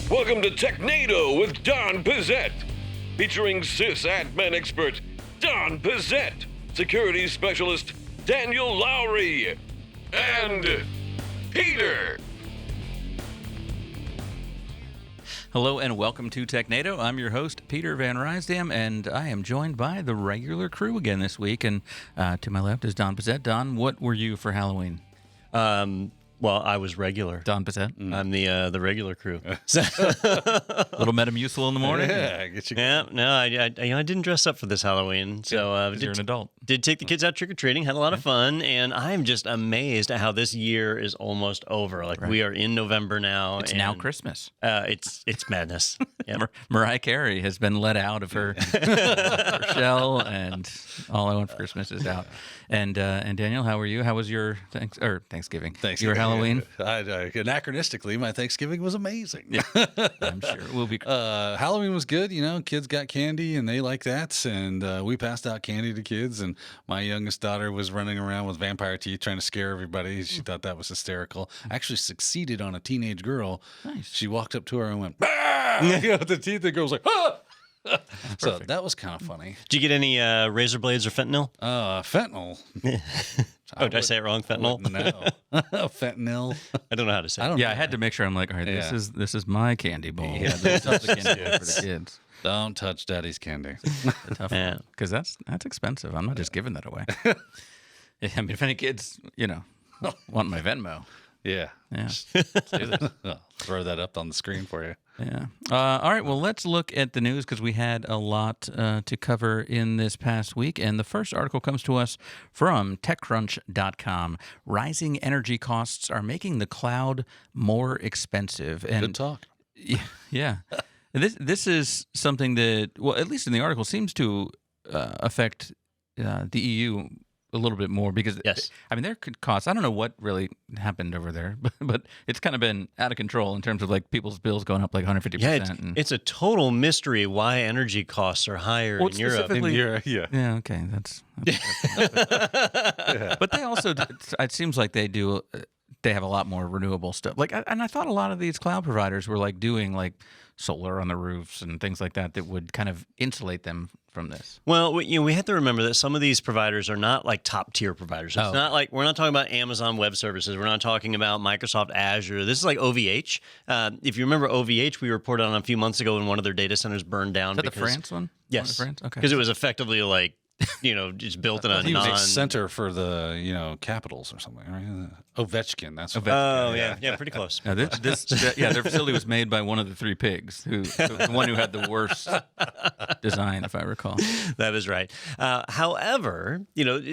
Welcome to Technado with Don Pizzette, featuring sysadmin expert Don Pizzette, security specialist Daniel Lowry, and Peter. Hello and welcome to Technado. I'm your host, Peter Van Rysdam, and I am joined by the regular crew again this week. And to my left is Don Pizzette. Don, what were you for Halloween? Well, I was regular. Don Pizzette? I'm the regular crew. Little Metamucil in the morning? I didn't dress up for this Halloween. So you're an adult. Did take the kids out trick-or-treating, had a lot of fun, and I'm just amazed at how this year is almost over. We are in November now. It's now Christmas. It's madness. Yep. Mariah Carey has been let out of her, her shell, and All I Want for Christmas is out. And Daniel, how were you? How was your Thanksgiving? Your Halloween? Anachronistically, my Thanksgiving was amazing. Yeah, I'm sure it will be. Halloween was good. You know, kids got candy and they like that. And we passed out candy to kids. And my youngest daughter was running around with vampire teeth trying to scare everybody. She thought that was hysterical. Actually succeeded on a teenage girl. Nice. She walked up to her and went, "Bah!" You know, with the teeth. The girl was like, "Ah!" So that was kind of funny. Did you get any razor blades or fentanyl? Fentanyl. Did I say it wrong? Fentanyl? No. Fentanyl. I don't know how to say it. I had to make sure. I'm like, all right, this is my candy bowl. Yeah, This is the candy bowl for the kids. Don't touch Daddy's candy. Tough because that's expensive. I'm not just giving that away. I mean, if any kids, want my Venmo. Yeah. Let's do this. I'll throw that up on the screen for you. Yeah. All right. Well, let's look at the news because we had a lot to cover in this past week. And the first article comes to us from TechCrunch.com. Rising energy costs are making the cloud more expensive. And good talk. Yeah. This is something that, well, at least in the article, seems to affect the EU a little bit more because, yes. I mean, there could cost, I don't know what really happened over there, but it's kind of been out of control in terms of like people's bills going up like 150%. Yeah, it's a total mystery why energy costs are higher in Europe. Yeah, okay. That's But they also, it seems like they have a lot more renewable stuff. And I thought a lot of these cloud providers were like doing like solar on the roofs and things like that would kind of insulate them from this. Well, we have to remember that some of these providers are not like top tier providers. It's not like, we're not talking about Amazon Web Services. We're not talking about Microsoft Azure. This is like OVH. If you remember OVH, we reported on a few months ago when one of their data centers burned down. Is that the France one? Yes. France? Okay. Because it was effectively like, just built in a center for the capitals or something, right? Ovechkin. That's what pretty close. Now their facility was made by one of the three pigs, the one who had the worst design, if I recall. That is right. However,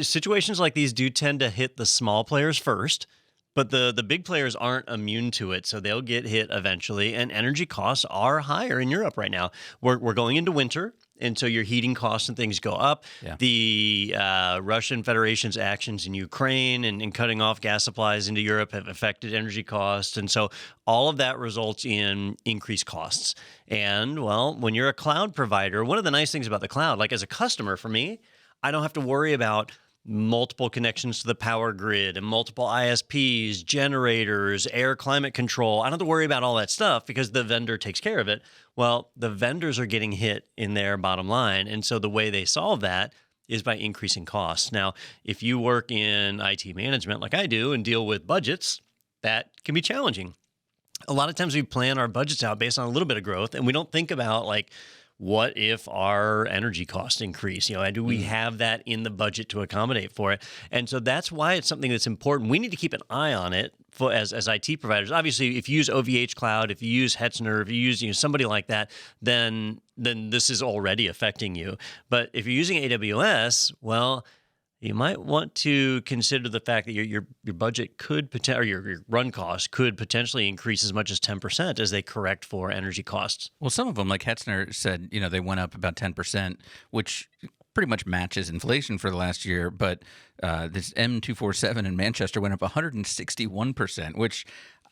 situations like these do tend to hit the small players first. But the big players aren't immune to it, so they'll get hit eventually. And energy costs are higher in Europe right now. We're going into winter, and so your heating costs and things go up. Yeah. The Russian Federation's actions in Ukraine and cutting off gas supplies into Europe have affected energy costs. And so all of that results in increased costs. And, well, when you're a cloud provider, one of the nice things about the cloud, like as a customer for me, I don't have to worry about multiple connections to the power grid and multiple ISPs, generators, air climate control. I don't have to worry about all that stuff because the vendor takes care of it. Well, the vendors are getting hit in their bottom line. And so the way they solve that is by increasing costs. Now, if you work in IT management like I do and deal with budgets, that can be challenging. A lot of times we plan our budgets out based on a little bit of growth, and we don't think about like, what if our energy costs increase? Do we have that in the budget to accommodate for it? And so that's why it's something that's important. We need to keep an eye on it as IT providers. Obviously, if you use OVH Cloud, if you use Hetzner, if you use somebody like that, then this is already affecting you. But if you're using AWS, well, you might want to consider the fact that your budget could or your run cost could potentially increase as much as 10% as they correct for energy costs. Well, some of them, like Hetzner said, they went up about 10%, which pretty much matches inflation for the last year. But this M247 in Manchester went up 161%, which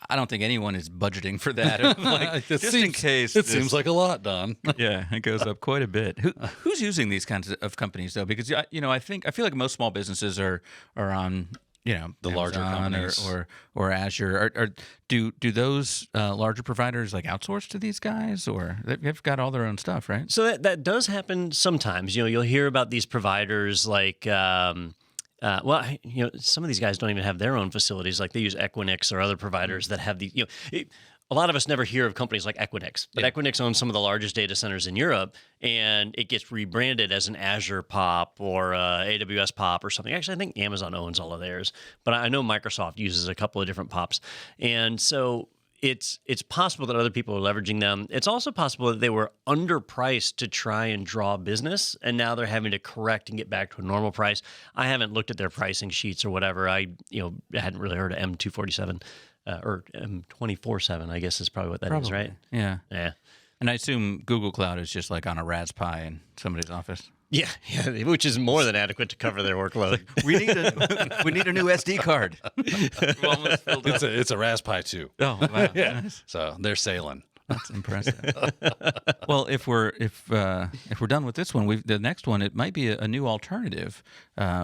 I don't think anyone is budgeting for that. Like, just in case. It seems like a lot, Don. Yeah, it goes up quite a bit. Who's using these kinds of companies, though? Because, I feel like most small businesses are on The larger Amazon companies. or Azure. Do those larger providers like outsource to these guys, or they've got all their own stuff, right? So that does happen sometimes. You'll hear about these providers like, some of these guys don't even have their own facilities. Like they use Equinix or other providers that have the, a lot of us never hear of companies like Equinix, but Equinix owns some of the largest data centers in Europe, and it gets rebranded as an Azure POP or AWS POP or something. Actually, I think Amazon owns all of theirs, but I know Microsoft uses a couple of different POPs. And so it's possible that other people are leveraging them. It's also possible that they were underpriced to try and draw business, and now they're having to correct and get back to a normal price. I haven't looked at their pricing sheets or whatever. I hadn't really heard of M247. Or 24/7, I guess is probably what that is, right? Yeah. Yeah. And I assume Google Cloud is just like on a Raspberry in somebody's office. Yeah, which is more than adequate to cover their workload. We need a new SD card. We've almost filled up. It's a Raspberry too. Oh, wow. Yeah. Nice. So they're sailing. That's impressive. Well, if we're done with this one, the next one, it might be a new alternative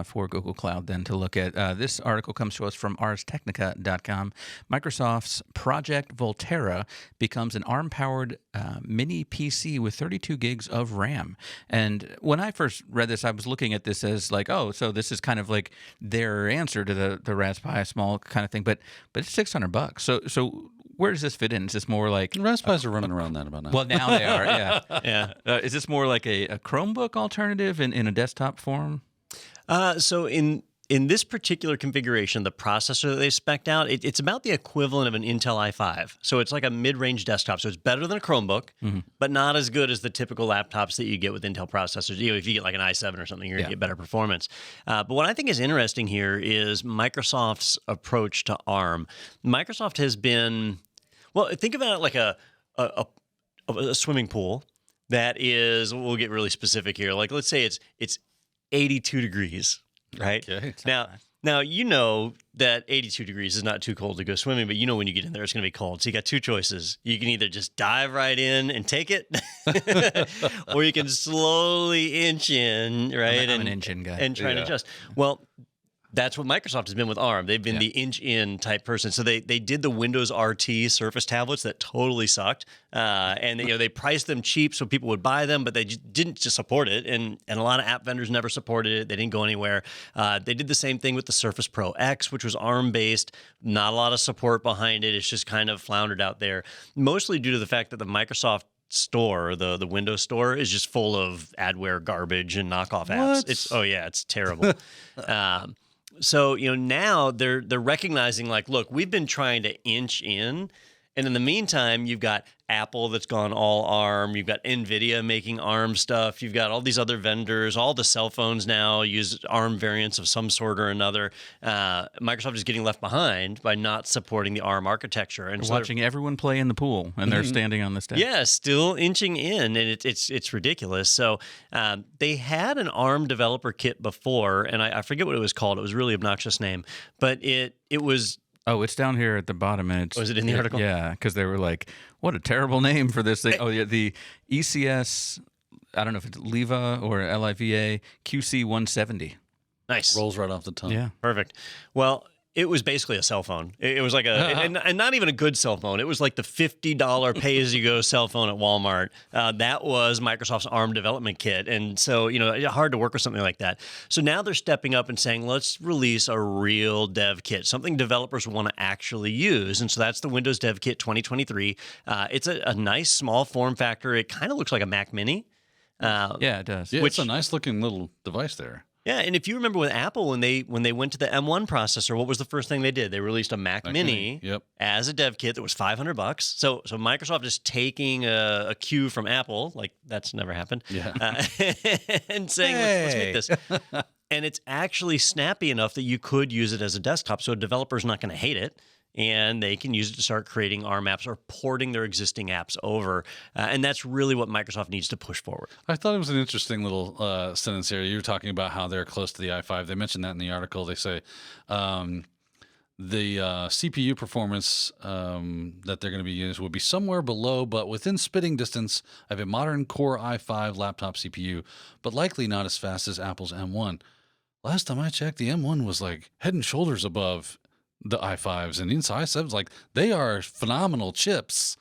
for Google Cloud then to look at. This article comes to us from arstechnica.com. Microsoft's Project Volterra becomes an Arm-powered mini PC with 32 gigs of RAM. And when I first read this, I was looking at this as like, oh, so this is kind of like their answer to the Raspberry small kind of thing, but it's $600. So where does this fit in? Is this more like Raspberries are running around that about now. Well, now they are. Yeah, Yeah. Is this more like a Chromebook alternative in a desktop form? So in this particular configuration, the processor that they spec'd out, it's about the equivalent of an Intel i5. So it's like a mid-range desktop. So it's better than a Chromebook, but not as good as the typical laptops that you get with Intel processors. If you get like an i7 or something, you're going to get better performance. But what I think is interesting here is Microsoft's approach to ARM. Microsoft has been, well, think about it like a swimming pool that is, we'll get really specific here. Like let's say it's 82 degrees. Right? Okay. Now, you know that 82 degrees is not too cold to go swimming, but when you get in there, it's going to be cold. So you got two choices. You can either just dive right in and take it, or you can slowly inch in, right? I'm an inch-in guy. And try to adjust. Well, that's what Microsoft has been with ARM. They've been the inch-in type person. So they did the Windows RT Surface tablets that totally sucked, and they priced them cheap so people would buy them, but they didn't just support it, and a lot of app vendors never supported it. They didn't go anywhere. They did the same thing with the Surface Pro X, which was ARM-based. Not a lot of support behind it. It's just kind of floundered out there, mostly due to the fact that the Microsoft store, the Windows store, is just full of adware garbage and knockoff apps. It's terrible. So, now they're recognizing like, look, we've been trying to inch in. And in the meantime, you've got Apple that's gone all ARM. You've got NVIDIA making ARM stuff. You've got all these other vendors. All the cell phones now use ARM variants of some sort or another. Microsoft is getting left behind by not supporting the ARM architecture. And We're watching everyone play in the pool, and they're standing on the steps. Yeah, still inching in, and it's ridiculous. So they had an ARM developer kit before, and I forget what it was called. It was a really obnoxious name, but it was... Oh, it's down here at the bottom, and Was it in the article? Yeah, because they were like, "What a terrible name for this thing." Oh, yeah, the ECS. I don't know if it's Liva or LIVA QC 170. Nice. Rolls right off the tongue. Yeah, Perfect. Well, it was basically a cell phone. It was like and not even a good cell phone. It was like the $50 pay-as-you-go cell phone at Walmart. That was Microsoft's ARM development kit. And so, hard to work with something like that. So now they're stepping up and saying, let's release a real dev kit, something developers want to actually use. And so that's the Windows Dev Kit 2023. It's a nice small form factor. It kind of looks like a Mac Mini. yeah, it does. Yeah, it's a nice looking little device there. Yeah, and if you remember with Apple, when they went to the M1 processor, what was the first thing they did? They released a Mac Mini as a dev kit that was $500. So Microsoft is taking a cue from Apple, like that's never happened, and saying, let's make this. And it's actually snappy enough that you could use it as a desktop, so a developer's not going to hate it. And they can use it to start creating ARM apps or porting their existing apps over. And that's really what Microsoft needs to push forward. I thought it was an interesting little sentence here. You were talking about how they're close to the i5. They mentioned that in the article. They say the CPU performance that they're going to be using will be somewhere below, but within spitting distance of a modern Core i5 laptop CPU, but likely not as fast as Apple's M1. Last time I checked, the M1 was like head and shoulders above the i5s, and inside i7s, like they are phenomenal chips.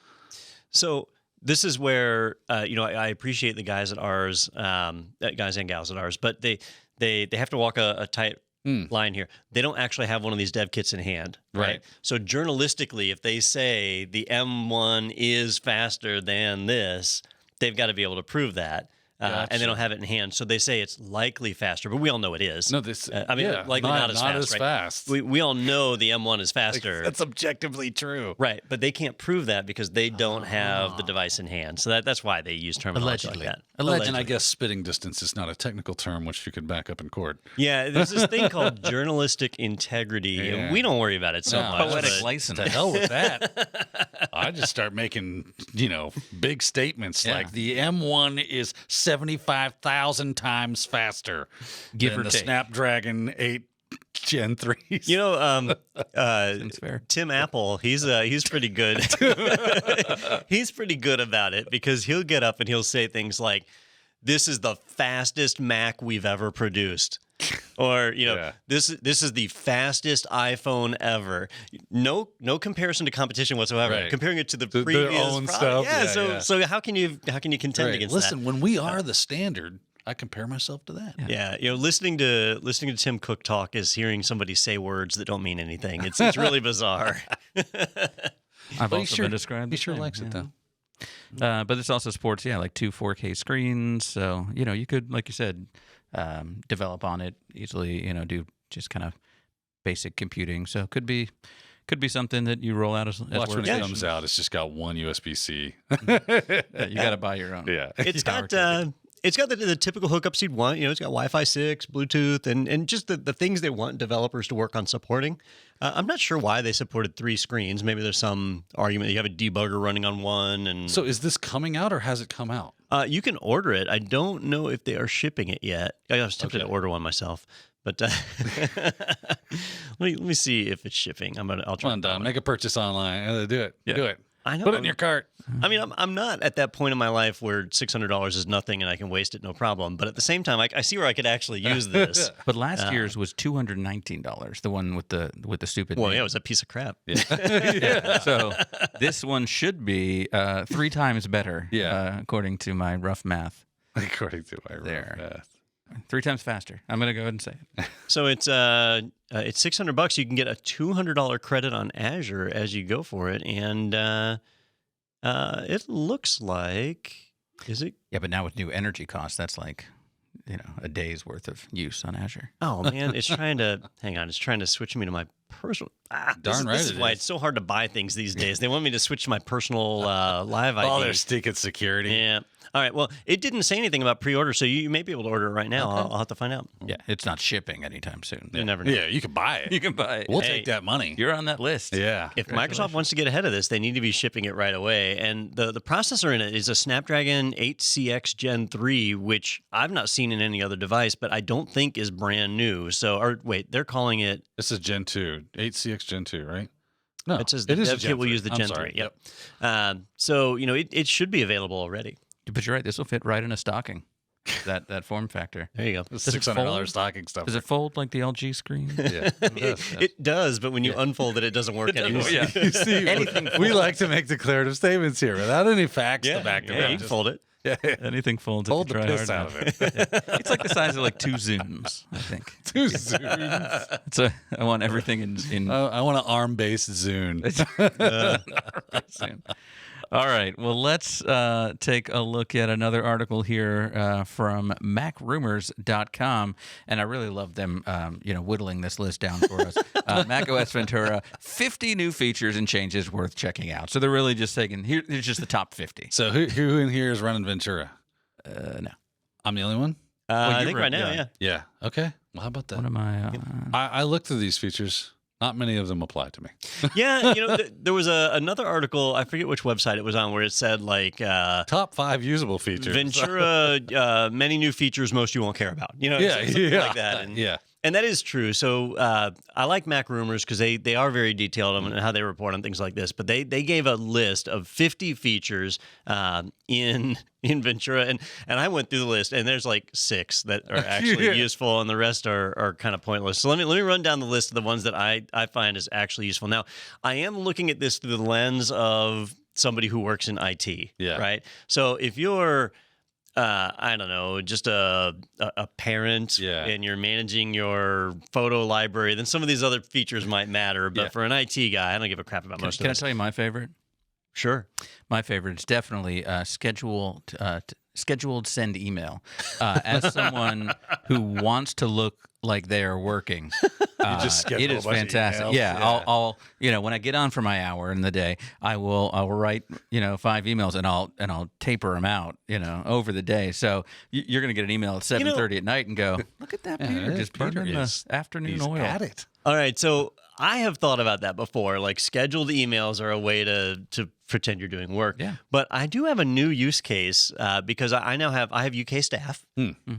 So this is where I appreciate the guys at ours, guys and gals at ours, but they have to walk a tight line here. They don't actually have one of these dev kits in hand, right? So journalistically, if they say the M1 is faster than this, they've got to be able to prove that. And they don't have it in hand, so they say it's likely faster, but we all know it is. No, this likely not as fast. We all know the M1 is faster. That's objectively true, right? But they can't prove that because they don't have the device in hand. So that's why they use terminology like that. Allegedly. And I guess spitting distance is not a technical term which you could back up in court. Yeah, there's this thing called journalistic integrity, and we don't worry about it so much. Poetic license. To hell with that. I just start making big statements like the M1 is 75,000 times faster than the Snapdragon 8 Gen 3s. Seems fair. Tim Apple, he's pretty good. He's pretty good about it because he'll get up and he'll say things like, "This is the fastest Mac we've ever produced." Or this is the fastest iPhone ever. No comparison to competition whatsoever. Right. Comparing it to the previous their own product. stuff. So how can you contend against that? Listen, when we are the standard, I compare myself to that. Yeah, listening to Tim Cook talk is hearing somebody say words that don't mean anything. It's really bizarre. I've also been described. He sure likes it though. But this also supports like 2 4K screens, so you could, like you said, develop on it easily. Do just kind of basic computing. So could be something that you roll out as Watch when it comes out. It's just got one USB-C. You got to buy your own. Yeah, it's got the typical hookups you'd want. It's got Wi-Fi 6, Bluetooth, and just the things they want developers to work on supporting. I'm not sure why they supported 3 screens. Maybe there's some argument that you have a debugger running on one. And so is this coming out or has it come out? You can order it. I don't know if they are shipping it yet. I was tempted to order one myself, but let me see if it's shipping. I'll try. Come on, Don, make a purchase online. Do it. Yeah. Do it. I know. Put it in your cart. I mean, I'm not at that point in my life where $600 is nothing and I can waste it no problem. But at the same time, I see where I could actually use this. But last year's was $219, the one with the stupid. Well, name. yeah, it was a piece of crap. Yeah. So this one should be 3 times better. According to my rough math. According to my rough math. 3 times faster. I'm going to go ahead and say it. So it's $600. You can get a $200 credit on Azure as you go for it, and it looks like is it? Yeah, but now with new energy costs, that's like a day's worth of use on Azure. Oh man, it's trying to hang on. It's trying to switch me to my personal. This is why it's so hard to buy things these days. They want me to switch to my personal live ID. Oh, they're sticking security. Yeah. All right. Well, it didn't say anything about pre-order, so you may be able to order it right now. Okay. I'll have to find out. Yeah, it's not shipping anytime soon. You never know. Yeah, you can buy it. You can buy it. We'll take that money. You're on that list. Yeah. If Microsoft wants to get ahead of this, they need to be shipping it right away. And the processor in it is a Snapdragon 8CX Gen 3, which I've not seen in any other device, but I don't think is brand new. They're calling it... This is Gen 2, 8CX Gen 2, right? No, it says the dev kit will use the Gen 3. Yep. So, it should be available already. But you're right. This will fit right in a stocking. That form factor. There you go. $600 stocking stuff. Does it fold like the LG screen? Yeah, it does. But when you unfold it, it doesn't work anymore. Yeah. You see, we like to make declarative statements here without any facts to back them up. You can fold it. Yeah. Anything folds. Fold the piss out of it. It's like the size of like 2 Zooms, I think. 2 Zooms. So I want everything in. I want an ARM-based Zune. All right. Well, let's take a look at another article here from MacRumors.com, and I really love them, whittling this list down for us. macOS Ventura, 50 new features and changes worth checking out. So they're really just taking here's just the top 50. So who in here is running Ventura? No, I'm the only one. I think right now, yeah. Yeah. Okay. Well, how about that? What am I? I looked through these features. Not many of them apply to me. Yeah, there was another article, I forget which website it was on, where it said like top 5 usable features. Ventura, many new features most you won't care about. Something like that. And that is true. So I like Mac Rumors because they are very detailed on how they report on things like this. But they gave a list of 50 features in Ventura, and I went through the list, and there's like 6 that are actually useful, and the rest are kind of pointless. So let me run down the list of the ones that I find is actually useful. Now, I am looking at this through the lens of somebody who works in IT, right? So if you're I don't know, just a parent, and you're managing your photo library, then some of these other features might matter. But for an IT guy, I don't give a crap about most of this. Can I tell you my favorite? Sure. My favorite is definitely scheduled send email. As someone who wants to look like they are working, it is fantastic. I'll when I get on for my hour in the day, I will write 5 emails and I'll taper them out over the day. So you're going to get an email at 7:30 at night and go, look at that Peter just burning the afternoon oil. At it. All right, so I have thought about that before. Like scheduled emails are a way to pretend you're doing work. Yeah. But I do have a new use case because I have UK staff,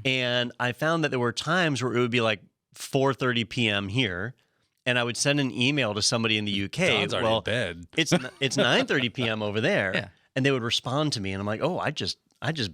and I found that there were times where it would be like 4:30 p.m. here, and I would send an email to somebody in the UK. Don's already in bed. It's 9:30 p.m. over there, and they would respond to me, and I'm like, oh, I just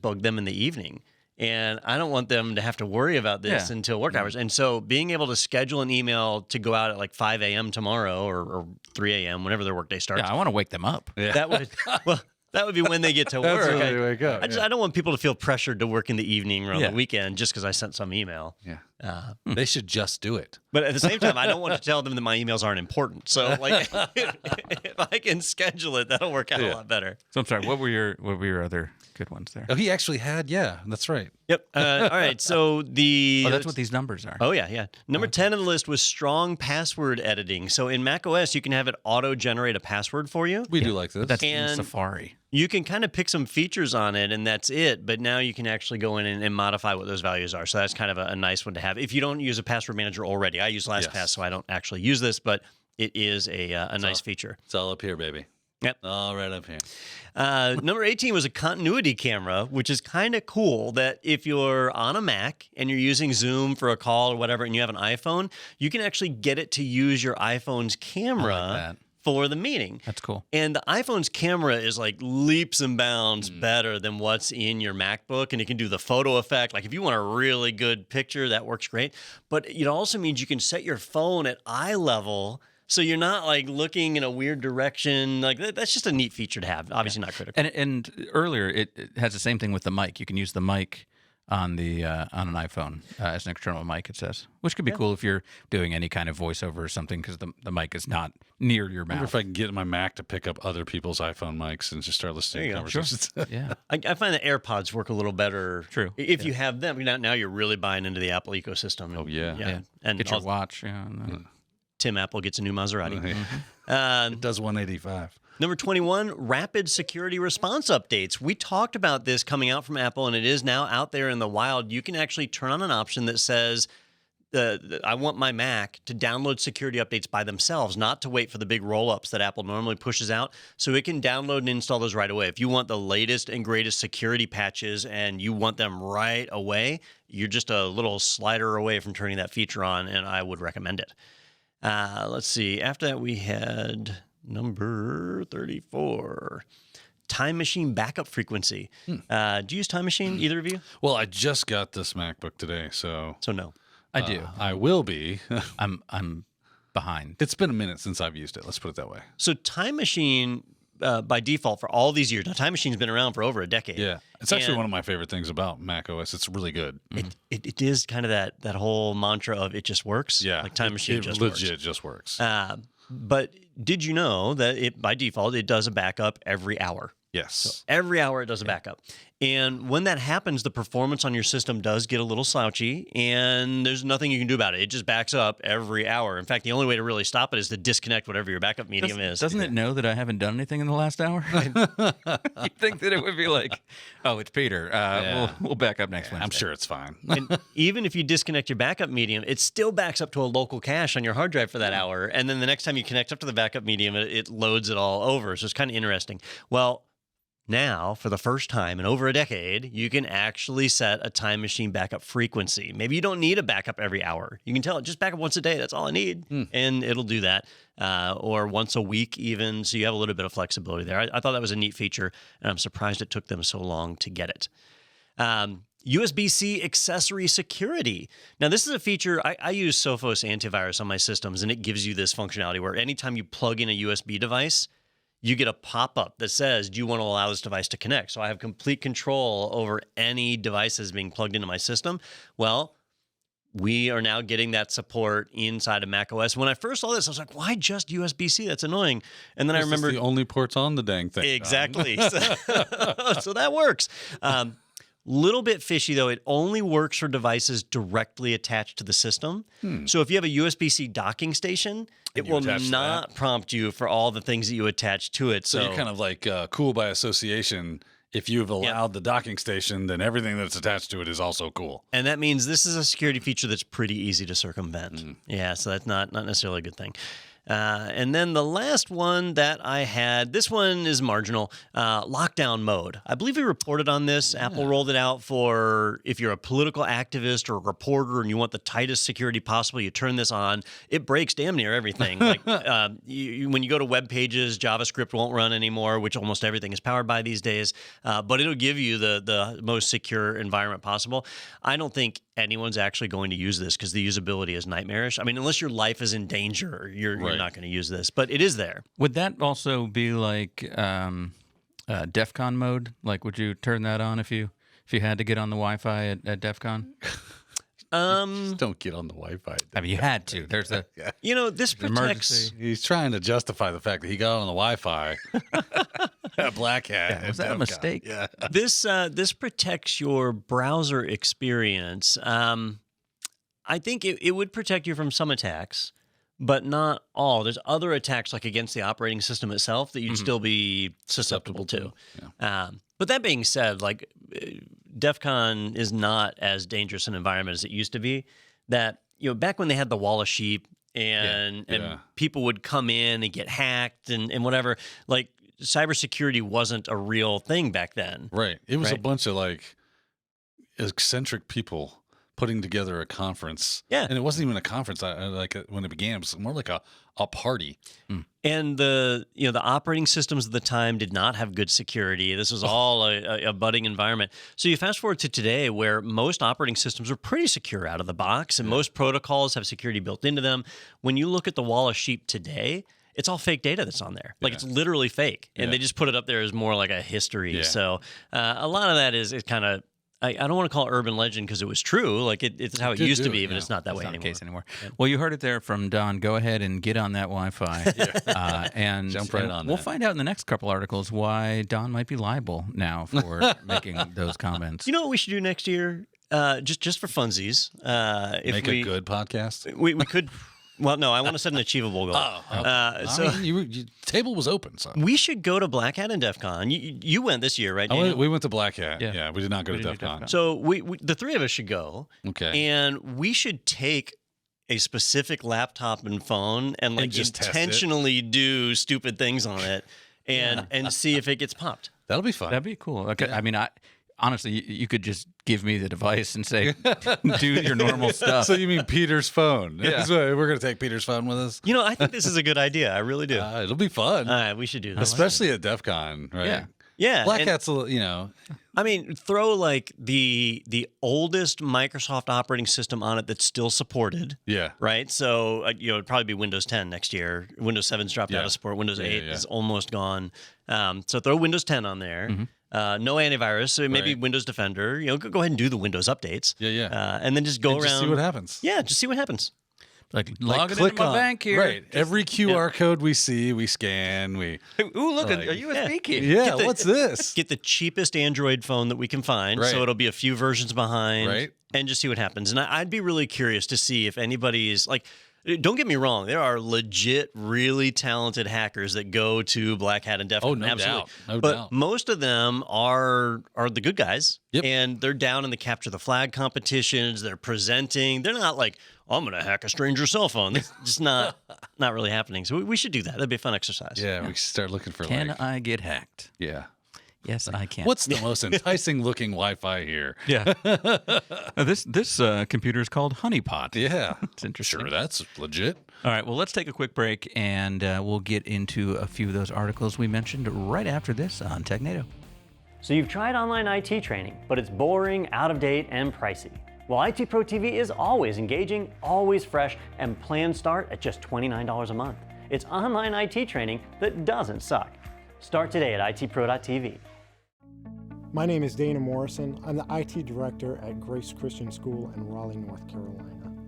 bugged them in the evening. And I don't want them to have to worry about this until work hours. And so being able to schedule an email to go out at like 5 a.m. tomorrow or 3 a.m., whenever their workday starts. Yeah, I want to wake them up. That would be when they get to work. That's when they wake up. I don't want people to feel pressured to work in the evening or on the weekend just because I sent some email. Yeah. They should just do it. But at the same time, I don't want to tell them that my emails aren't important. So like, if I can schedule it, that'll work out a lot better. So I'm sorry. What were your other good ones there? Oh, he actually had. Yeah, that's right. Yep. All right. So that's what these numbers are. Oh yeah. Number 10 on the list was strong password editing. So in macOS, you can have it auto-generate a password for you. We do like this. But that's in Safari. You can kind of pick some features on it, and that's it. But now you can actually go in and modify what those values are. So that's kind of a nice one to have if you don't use a password manager already. I use LastPass, so I don't actually use this, but it is a nice feature. It's all up here, baby. Yep. All right up here. Number 18 was a continuity camera, which is kind of cool that if you're on a Mac and you're using Zoom for a call or whatever, and you have an iPhone, you can actually get it to use your iPhone's camera for the meeting. That's cool. And the iPhone's camera is like leaps and bounds better than what's in your MacBook, and it can do the photo effect. Like if you want a really good picture, that works great. But it also means you can set your phone at eye level, so you're not like looking in a weird direction. Like that's just a neat feature to have. Obviously not critical. And earlier it has the same thing with the mic. You can use the mic on the on an iPhone as an external mic, it says, which could be cool if you're doing any kind of voiceover or something because the mic is not near your mouth. I wonder if I can get my Mac to pick up other people's iPhone mics and just start listening to conversations. Sure. Yeah, I find the AirPods work a little better. True. If you have them. Now you're really buying into the Apple ecosystem. Oh yeah. And get your watch. Yeah. Tim Apple gets a new Maserati. It does 185. Number 21, rapid security response updates. We talked about this coming out from Apple, and it is now out there in the wild. You can actually turn on an option that says, I want my Mac to download security updates by themselves, not to wait for the big roll-ups that Apple normally pushes out. So it can download and install those right away. If you want the latest and greatest security patches and you want them right away, you're just a little slider away from turning that feature on, and I would recommend it. Let's see. After that, we had number 34, Time Machine backup frequency. Do you use Time Machine, either of you? Well, I just got this MacBook today, so no. I do. I will be. I'm behind. It's been a minute since I've used it. Let's put it that way. So Time Machine, by default, for all these years, now Time Machine's been around for over a decade. Yeah, it's actually one of my favorite things about macOS. It's really good. It is kind of that whole mantra of it just works. Yeah, like Time Machine just works. But did you know that by default it does a backup every hour? Yes. So every hour it does a backup. And when that happens, the performance on your system does get a little slouchy, and there's nothing you can do about it. It just backs up every hour. In fact, the only way to really stop it is to disconnect whatever your backup medium is. Doesn't it know that I haven't done anything in the last hour? You'd think that it would be like, oh, it's Peter. We'll back up next Wednesday. I'm sure it's fine. And even if you disconnect your backup medium, it still backs up to a local cache on your hard drive for that hour. And then the next time you connect up to the backup medium, it loads it all over. So it's kind of interesting. Well, now, for the first time in over a decade, you can actually set a time machine backup frequency. Maybe you don't need a backup every hour. You can tell it, just back up once a day. That's all I need. And it'll do that. Or once a week even. So you have a little bit of flexibility there. I thought that was a neat feature, and I'm surprised it took them so long to get it. USB-C accessory security. Now, this is a feature, I use Sophos antivirus on my systems, and it gives you this functionality where anytime you plug in a USB device, you get a pop-up that says, do you want to allow this device to connect? So I have complete control over any devices being plugged into my system. Well, we are now getting that support inside of macOS. When I first saw this, I was like, why just USB-C? That's annoying. And then I remembered the only ports on the dang thing. Exactly. So that works. Little bit fishy, though. It only works for devices directly attached to the system. So if you have a USB-C docking station, it will not prompt you for all the things that you attach to it. So you're kind of like cool by association. If you've allowed the docking station, then everything that's attached to it is also cool. And that means this is a security feature that's pretty easy to circumvent. Yeah, so that's not necessarily a good thing. And then the last one that I had, this one is marginal, lockdown mode. I believe we reported on this. Yeah. Apple rolled it out for if you're a political activist or a reporter and you want the tightest security possible, you turn this on. It breaks damn near everything. Like when you go to web pages, JavaScript won't run anymore, which almost everything is powered by these days. But it'll give you the most secure environment possible. I don't think anyone's actually going to use this because the usability is nightmarish. I mean, unless your life is in danger, you're not going to use this, but it is there. Would that also be like DEF CON mode? Like, would you turn that on if you had to get on the Wi-Fi at DEF CON? Just don't get on the Wi-Fi. I mean, you had to. There's a this protects. emergency. He's trying to justify the fact that he got on the Wi-Fi. Black hat. Yeah, was that a mistake? Yeah. This protects your browser experience. I think it would protect you from some attacks, but not all. There's other attacks, like against the operating system itself, that you'd still be susceptible to. Yeah. But that being said, like DEF CON is not as dangerous an environment as it used to be. That back when they had the wall of sheep and people would come in and get hacked and whatever, like cybersecurity wasn't a real thing back then. Right. It was a bunch of like eccentric people putting together a conference. Yeah. And it wasn't even a conference. When it began, it was more like a party. And the operating systems at the time did not have good security. This was all a budding environment. So you fast forward to today where most operating systems are pretty secure out of the box and most protocols have security built into them. When you look at the wall of sheep today, it's all fake data that's on there. Like it's literally fake. And they just put it up there as more like a history. Yeah. So a lot of that is kind of, I don't want to call it urban legend because it was true. Like it's how it used to be, but it's not that way anymore. The case anymore. Yeah. Well, you heard it there from Don. Go ahead and get on that Wi-Fi, and jump right on. We'll find out in the next couple articles why Don might be liable now for making those comments. You know what we should do next year? Just for funsies. Make a good podcast. We could. Well, no, I want to set an achievable goal. So table was open. So we should go to Black Hat and DEF CON. You went this year, right? We went to Black Hat. Yeah, we did not go to DEF CON. So we the three of us should go. Okay. And we should take a specific laptop and phone and like just intentionally do stupid things on it and see if it gets popped. That'll be fun. That'd be cool. Okay. I mean, honestly, you could just give me the device and say, do your normal stuff. So you mean Peter's phone? Yeah. We're going to take Peter's phone with us? I think this is a good idea. I really do. It'll be fun. All right, we should do that. Especially at DEF CON, right? Yeah. Yeah. Black Hat's, I mean, throw like the oldest Microsoft operating system on it that's still supported. Yeah. Right? So, it'd probably be Windows 10 next year. Windows 7's dropped out of support. Windows 8 is almost gone. So throw Windows 10 on there. No antivirus, so maybe Windows Defender. Go ahead and do the Windows updates. Yeah. And then just go around. Just see what happens. Yeah, just see what happens. Like log it into my bank here. Right. Every QR code we see, we scan. Ooh, look, a USB key. Yeah, what's this? Get the cheapest Android phone that we can find, so it'll be a few versions behind. Right. And just see what happens. And I'd be really curious to see if anybody's like, don't get me wrong, there are legit, really talented hackers that go to Black Hat and DEF CON. Oh, no doubt. But most of them are the good guys. Yep. And they're down in the capture the flag competitions. They're presenting. They're not like, I'm going to hack a stranger's cell phone. It's just not really happening. So we should do that. That'd be a fun exercise. Yeah, we should start looking for Can I get hacked? Yeah. Yes, I can. What's the most enticing looking Wi-Fi here? Yeah. This computer is called Honeypot. Yeah. It's interesting. Sure, that's legit. All right, well, let's take a quick break, and we'll get into a few of those articles we mentioned right after this on Technado. So you've tried online IT training, but it's boring, out of date, and pricey. Well, IT Pro TV is always engaging, always fresh, and plans start at just $29 a month. It's online IT training that doesn't suck. Start today at itpro.tv. My name is Dana Morrison. I'm the IT director at Grace Christian School in Raleigh, North Carolina.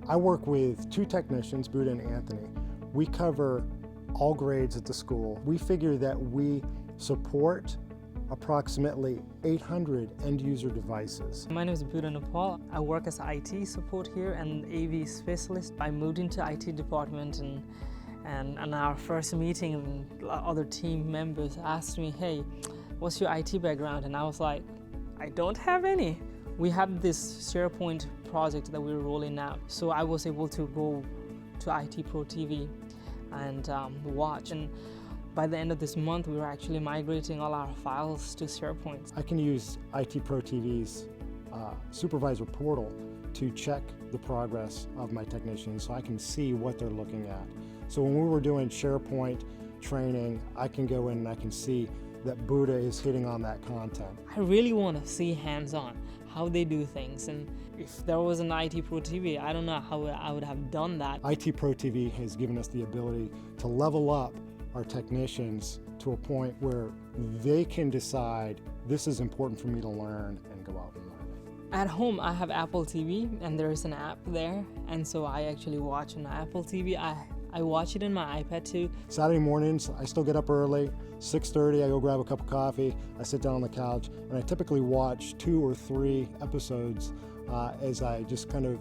I work with two technicians, Buddha and Anthony. We cover all grades at the school. We figure that we support approximately 800 end-user devices. My name is Buddha Nepal. I work as IT support here and AV specialist. I moved into IT department and on our first meeting, other team members asked me, hey, what's your IT background? And I was like, I don't have any. We had this SharePoint project that we were rolling out. So I was able to go to IT Pro TV and watch. And by the end of this month, we were actually migrating all our files to SharePoint. I can use IT Pro TV's supervisor portal to check the progress of my technicians so I can see what they're looking at. So when we were doing SharePoint training, I can go in and I can see that Buddha is hitting on that content. I really want to see hands-on how they do things, and if there was an IT Pro TV, I don't know how I would have done that. IT Pro TV has given us the ability to level up our technicians to a point where they can decide this is important for me to learn and go out and learn it. At home, I have Apple TV, and there is an app there, and so I actually watch on Apple TV. I watch it in my iPad too. Saturday mornings, I still get up early, 6:30, I go grab a cup of coffee, I sit down on the couch, and I typically watch 2 or 3 episodes as I just kind of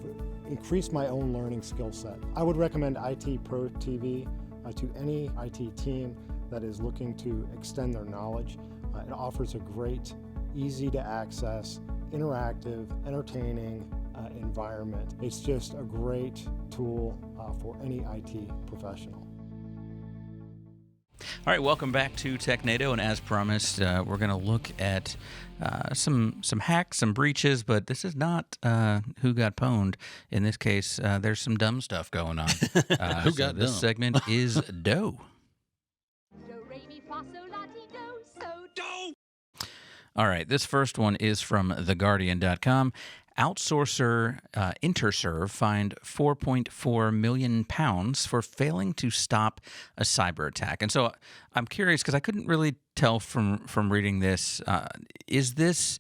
increase my own learning skill set. I would recommend IT Pro TV to any IT team that is looking to extend their knowledge. It offers a great, easy to access, interactive, entertaining environment. It's just a great tool for any IT professional. All right, welcome back to Technado, and as promised, we're going to look at some hacks, some breaches, but this is not Who Got Pwned. In this case, there's some dumb stuff going on. Who got this dumb? segment is Doe. All right, this first one is from theguardian.com. Outsourcer Interserve fined £4.4 million for failing to stop a cyber attack. And so I'm curious because I couldn't really tell from reading this. Is this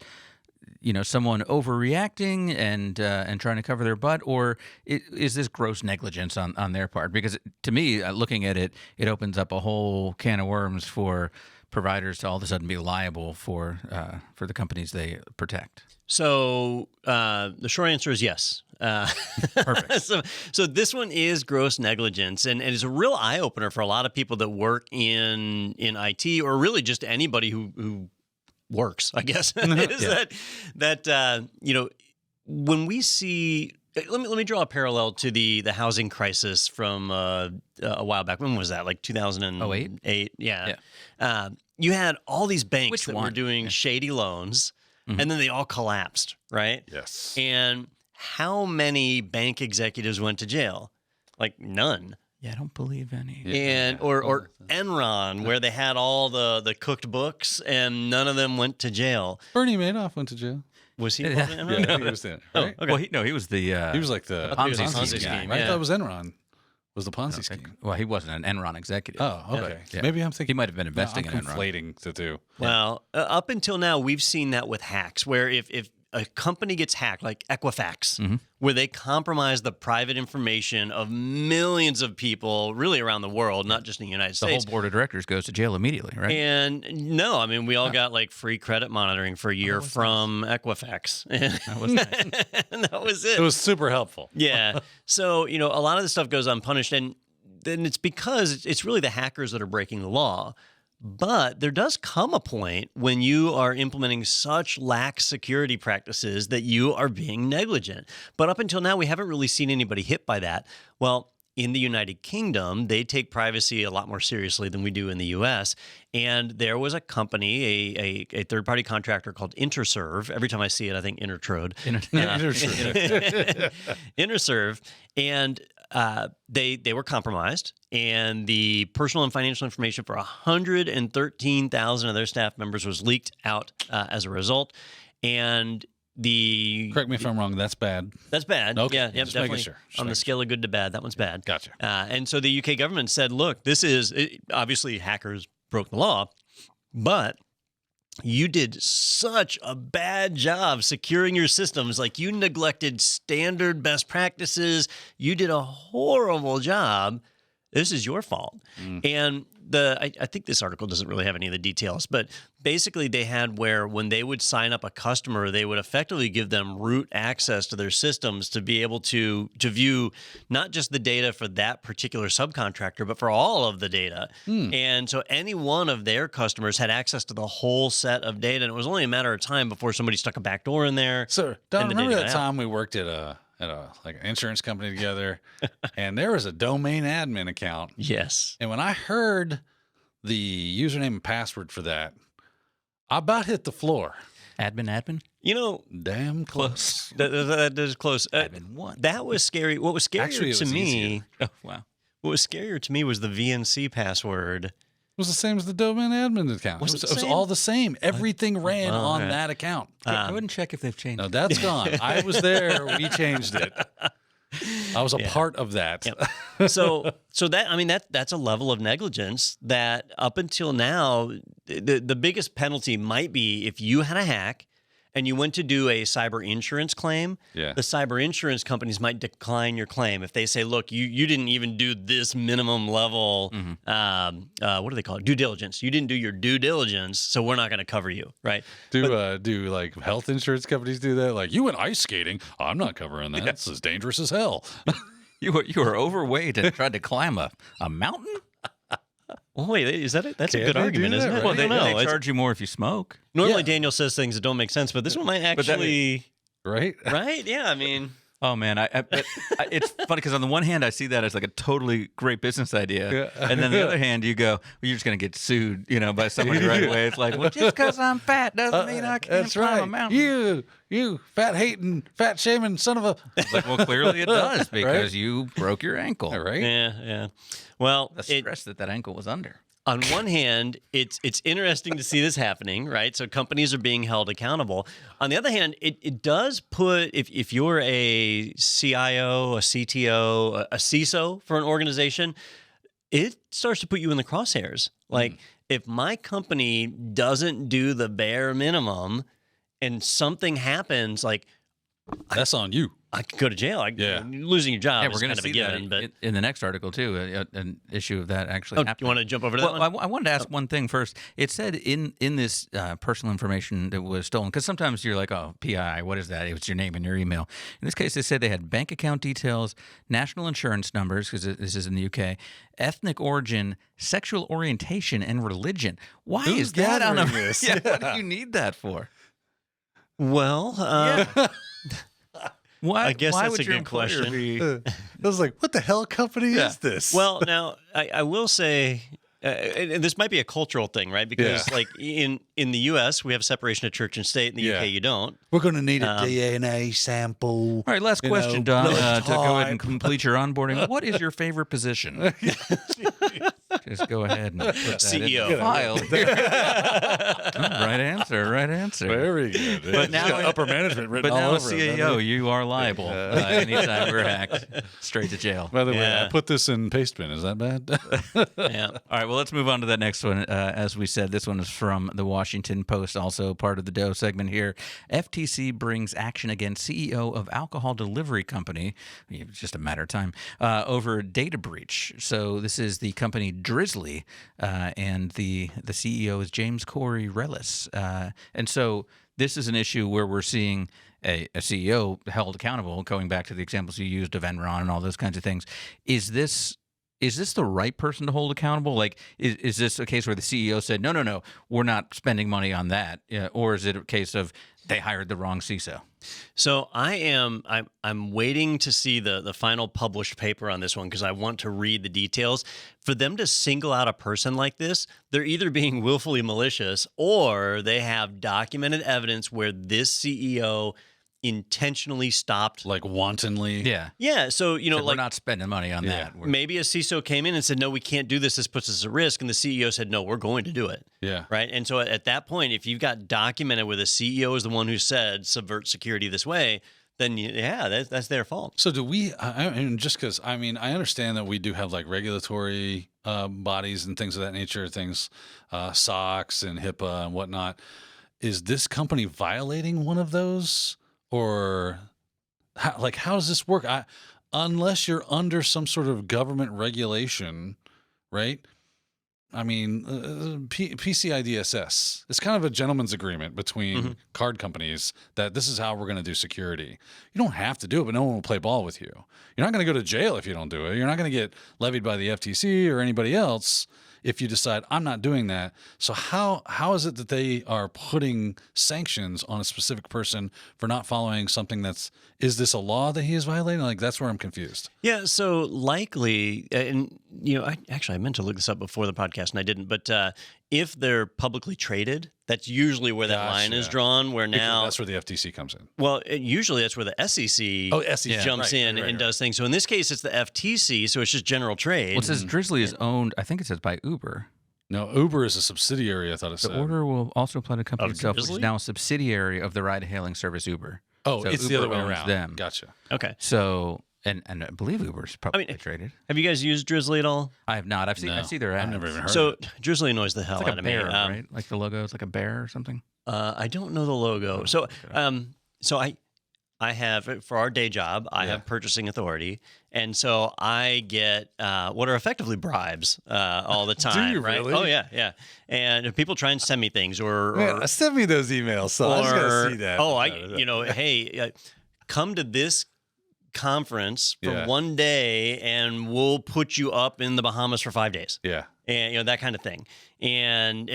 someone overreacting and trying to cover their butt, or is this gross negligence on their part? Because to me, looking at it, it opens up a whole can of worms for providers to all of a sudden be liable for the companies they protect. So the short answer is yes. Perfect. So this one is gross negligence, and it's a real eye opener for a lot of people that work in IT, or really just anybody who works, I guess. Is that when we see. Let me draw a parallel to the housing crisis from a while back. When was that? Like 2008? Yeah. You had all these banks that were doing shady loans, and then they all collapsed, right? Yes. And how many bank executives went to jail? Like none. Yeah, I don't believe any. And or Enron, where they had all the cooked books, and none of them went to jail. Bernie Madoff went to jail. Was he involved in Enron? Yeah, he was there. Right? Oh, okay. Well, he was the He was like the Ponzi Ponzi scheme guy. scheme, Right? I yeah. thought it was Enron. Was the Ponzi scheme? Well, he wasn't an Enron executive. Oh, okay. Yeah. Maybe I'm thinking He might have been investing I'm in Enron. conflating the two. Well, up until now, we've seen that with hacks, where if a company gets hacked, like Equifax, where they compromise the private information of millions of people really around the world, not just in the United The whole States. board of directors goes to jail immediately, right? And no, I mean, we all got like free credit monitoring for a year from Equifax. That was nice. And that was it. It was super helpful. Yeah. So, a lot of this stuff goes unpunished, and then it's because it's really the hackers that are breaking the law. But there does come a point when you are implementing such lax security practices that you are being negligent. But up until now, we haven't really seen anybody hit by that. Well, in the United Kingdom, they take privacy a lot more seriously than we do in the U.S. And there was a company, a third-party contractor called Interserve. Every time I see it, I think Intertrode. Interserve. And they were compromised, and the personal and financial information for 113,000 of their staff members was leaked out as a result. And correct me if I'm wrong, that's bad. That's bad. Okay. Yeah, Just definitely. making sure. On the scale of good to bad, that one's bad. Gotcha. And so the UK government said, look, obviously hackers broke the law, but you did such a bad job securing your systems. Like, you neglected standard best practices. You did a horrible job. This is your fault. And I think this article doesn't really have any of the details, but basically they had where when they would sign up a customer, they would effectively give them root access to their systems to be able to view not just the data for that particular subcontractor, but for all of the data. And so any one of their customers had access to the whole set of data, and it was only a matter of time before somebody stuck a backdoor in there. So, Don, and the remember data that got out. time we worked at like an insurance company together, and there was a domain admin account. Yes. And when I heard the username and password for that, I about hit the floor. Admin. You know, Damn close. that is close. Admin 1. That was scary. What was scarier Actually, it to was me? easier. Oh, wow. What was scarier to me was the VNC password. It was the same as the domain admin account. Was It it was the all the same. Everything ran on okay. that account. I wouldn't check if they've changed. No, that's gone. I was there. We changed it. I was a part of that. Yep. So that's a level of negligence that up until now, the biggest penalty might be if you had a hack and you went to do a cyber insurance claim. Yeah. The cyber insurance companies might decline your claim if they say, look, you didn't even do this minimum level, what do they call it? Due diligence. You didn't do your due diligence, so we're not going to cover you, right? Do like health insurance companies do that? Like, you went ice skating. I'm not covering that. This is dangerous as hell. You were overweight and tried to climb a mountain? Well, wait, is that it? That's a Can good they argument, do isn't that, it? right? Well, I don't know. they It's- charge you more if you smoke. Normally, Yeah. Daniel says things that don't make sense, but this one might that- actually, Right? right? Yeah, I mean, Oh man, it's funny because on the one hand I see that as like a totally great business idea, Yeah. and then the other hand you go, well, you're just gonna get sued, by somebody right away. It's like, well, just because I'm fat doesn't mean I can't That's climb a right. mountain. You fat hating, fat shaming son of a. It's like, well, clearly it does because you broke your ankle. All right. yeah. Well, The stress that ankle was under. on one hand, it's interesting to see this happening, right? So companies are being held accountable. On the other hand, it does put, if you're a CIO, a CTO, a CISO for an organization, it starts to put you in the crosshairs. Like, if my company doesn't do the bare minimum and something happens, like, That's on you. I could go to jail. Yeah. Losing your job Yeah, is we're going kind to of a see that given. But in the next article too. An issue of that actually happened. you want to jump over to that Well, one? I wanted to ask one thing first. It said in this personal information that was stolen, because sometimes you're like, oh, PII, what is that? It was your name and your email. In this case, they said they had bank account details, national insurance numbers, because this is in the UK, ethnic origin, sexual orientation, and religion. Why Who's is that on a? gathering this? Yeah, what do you need that for? Well, Why? I guess why that's would a your good employer question. be- I was like, what the hell company is this? well, now I will say, and this might be a cultural thing, right? Because Yeah. like in the U.S. we have separation of church and state. In the Yeah. UK, you don't. we're going to need a DNA sample. All right, last you question, know, Don, blood to go ahead and type. complete your onboarding. What is your favorite position? Just go ahead and put that in CEO. the file. Right answer. Very good. But now, upper management written but all now, over it. CEO, you are liable anytime we're hacked. Straight to jail. By the way, Yeah. I put this in paste bin. Is that bad? Yeah. All right, well, let's move on to that next one. As we said, this one is from the Washington Post, also part of the Doe segment here. FTC brings action against CEO of alcohol delivery company. It's just a matter of time over data breach. So this is the company Drizly, and the CEO is James Corey Rellis. And so this is an issue where we're seeing a CEO held accountable, going back to the examples you used of Enron and all those kinds of things. Is this is this the right person to hold accountable? Like, is this a case where the CEO said, no, we're not spending money on that? Or is it a case of they hired the wrong CISO? So I'm waiting to see the final published paper on this one because I want to read the details. For them to single out a person like this, they're either being willfully malicious or they have documented evidence where this CEO intentionally stopped, Like wantonly. Yeah. So, Said, we're not spending money on that. maybe a CISO came in and said, no, we can't do this. This puts us at risk. And the CEO said, no, we're going to do it. Yeah. Right. And so at that point, if you've got documented where the CEO is the one who said subvert security this way, then that's their fault. So do we, and just because, I understand that we do have like regulatory bodies and things of that nature, things, SOX and HIPAA and whatnot. Is this company violating one of those? Or how does this work? Unless you're under some sort of government regulation, right? PCI DSS. It's kind of a gentleman's agreement between card companies that this is how we're going to do security. You don't have to do it, but no one will play ball with you. You're not going to go to jail if you don't do it. You're not going to get levied by the FTC or anybody else if you decide I'm not doing that. So how is it that they are putting sanctions on a specific person for not following something is this a law that he is violating? Like, that's where I'm confused. Yeah, so likely, and I meant to look this up before the podcast and I didn't, but if they're publicly traded, that's usually where that line is drawn. Where now that's where the FTC comes in. Well, usually that's where the SEC jumps in and does things. So in this case, it's the FTC, so it's just general trade. Well, it says Drizly is owned, I think it says by Uber. No, Uber is a subsidiary, I thought it said. The order will also apply to the company itself, which Drizly? is now a subsidiary of the ride-hailing service Uber. Oh, So it's the Uber other way owns around. them. Gotcha. Okay. So, and I believe Uber's publicly traded. Have you guys used Drizly at all? I have not. I see their ads. I've never even heard of So it. Drizly annoys the hell It's like out a of bear, me. right? Like the logo is like a bear or something. I don't know the logo. So, I have, for our day job, I have purchasing authority. And so I get what are effectively bribes all the time. you right? really? Oh, yeah. And if people try and send me things or send me those emails. So I just gotta see that. hey, come to this conference for Yeah. one day and we'll put you up in the Bahamas for 5 days. Yeah. And that kind of thing. And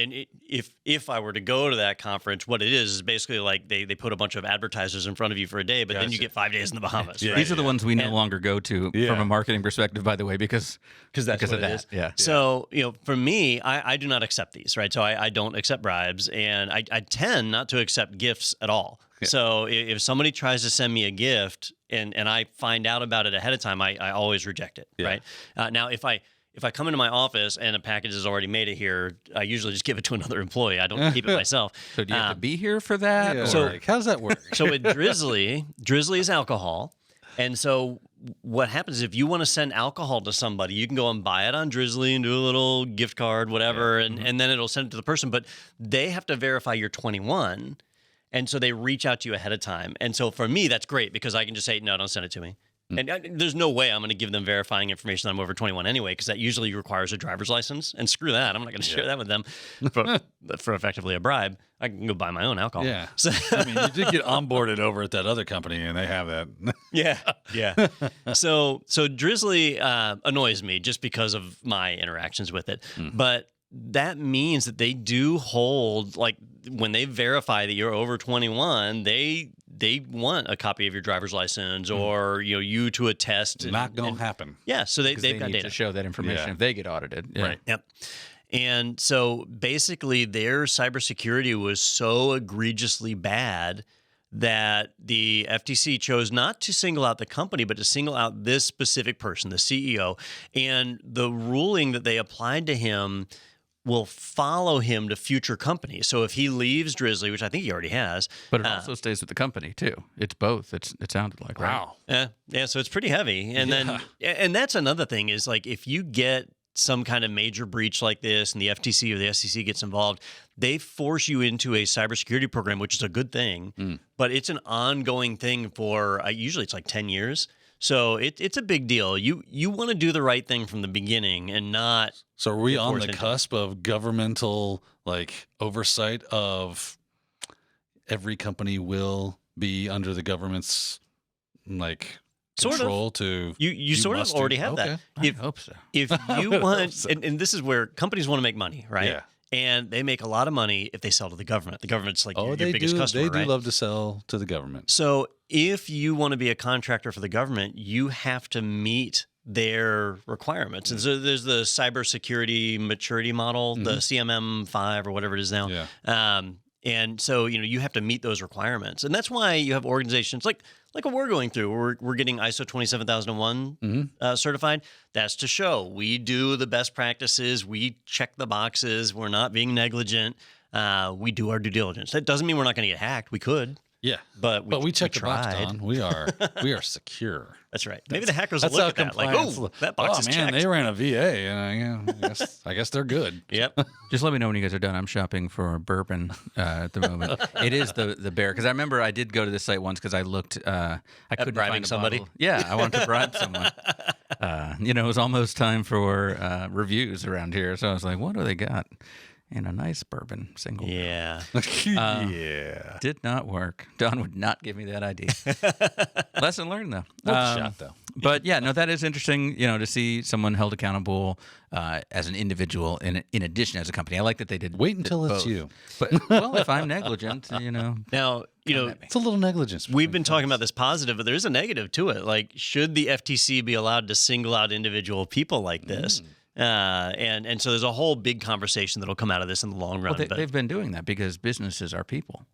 if I were to go to that conference, what it is basically like they put a bunch of advertisers in front of you for a day, but then you Gotcha. get 5 days in the Bahamas. Yeah. Right? These are the ones we no longer go to Yeah. from a marketing perspective, by the way, because that's what of it that. is. Yeah. So, for me, I do not accept these, right? So I don't accept bribes, and I tend not to accept gifts at all. Yeah. So if somebody tries to send me a gift and I find out about it ahead of time, I always reject it, Yeah. right? Now, if I come into my office and a package has already made it here, I usually just give it to another employee. I don't keep it myself. So do you have to be here for that? Yeah. or- So- Like, how does that work? So with Drizly is alcohol. And so what happens is if you want to send alcohol to somebody, you can go and buy it on Drizly and do a little gift card, whatever, and then it'll send it to the person. But they have to verify you're 21. And so they reach out to you ahead of time. And so for me, that's great because I can just say, no, don't send it to me. And there's no way I'm going to give them verifying information that I'm over 21 anyway, because that usually requires a driver's license. And screw that. I'm not going to share that with them for effectively a bribe. I can go buy my own alcohol. Yeah. So, I mean, you did get onboarded over at that other company, and they have that. yeah. So Drizly annoys me just because of my interactions with it. But that means that they do hold, like, when they verify that you're over 21, they want a copy of your driver's license or you to attest. Not going to happen. Yeah, so they've they got need data. to show that information Yeah. if they get audited. Yeah. Right. Yep. And so basically their cybersecurity was so egregiously bad that the FTC chose not to single out the company, but to single out this specific person, the CEO. And the ruling that they applied to him will follow him to future companies. So if he leaves Drizly, which I think he already has. But it also stays with the company, too. It's both. It sounded like, right? Wow. Yeah, so it's pretty heavy. And that's another thing is like if you get some kind of major breach like this and the FTC or the SEC gets involved, they force you into a cybersecurity program, which is a good thing, but it's an ongoing thing for usually it's like 10 years. So it's a big deal. You want to do the right thing from the beginning and not. So are we on forced the into it. cusp of governmental oversight of every company will be under the government's Sort of. control to You sort of must already do- have okay. that. I hope so. If you want, and this is where companies want to make money, right? Yeah. And they make a lot of money if they sell to the government. The government's like your they biggest do. customer, They do right? love to sell to the government. So if you want to be a contractor for the government, you have to meet their requirements. And so there's the cybersecurity maturity model, the CMM5 or whatever it is now. Yeah. And so, you have to meet those requirements. And that's why you have organizations like what we're going through. We're getting ISO 27001 certified. That's to show we do the best practices. We check the boxes. We're not being negligent. We do our due diligence. That doesn't mean we're not going to get hacked. We could. Yeah. But we checked the box, tried. Don. We are secure. That's right. Maybe the hackers will That's look how at that like, compliance. oh, that box is man, checked. they ran a VA, and I guess they're good. Yep. Just let me know when you guys are done. I'm shopping for bourbon at the moment. It is the bear, because I remember I did go to this site once because I looked. I couldn't bribing find a somebody? bottle. Yeah, I wanted to bribe someone. It was almost time for reviews around here, so I was like, "What do they got?" And a nice bourbon single. Yeah. Yeah. Did not work. Don would not give me that idea. Lesson learned, though. Worth a shot, though. But yeah, no, that is interesting, to see someone held accountable as an individual in addition as a company. I like that they did. Wait until it's both. you. But, well, if I'm negligent, Now, It's a little negligence. we've been talking about this positive, but there's a negative to it. Like, should the FTC be allowed to single out individual people like this? And so there's a whole big conversation that'll come out of this in the long run. Well, but they've been doing that because businesses are people,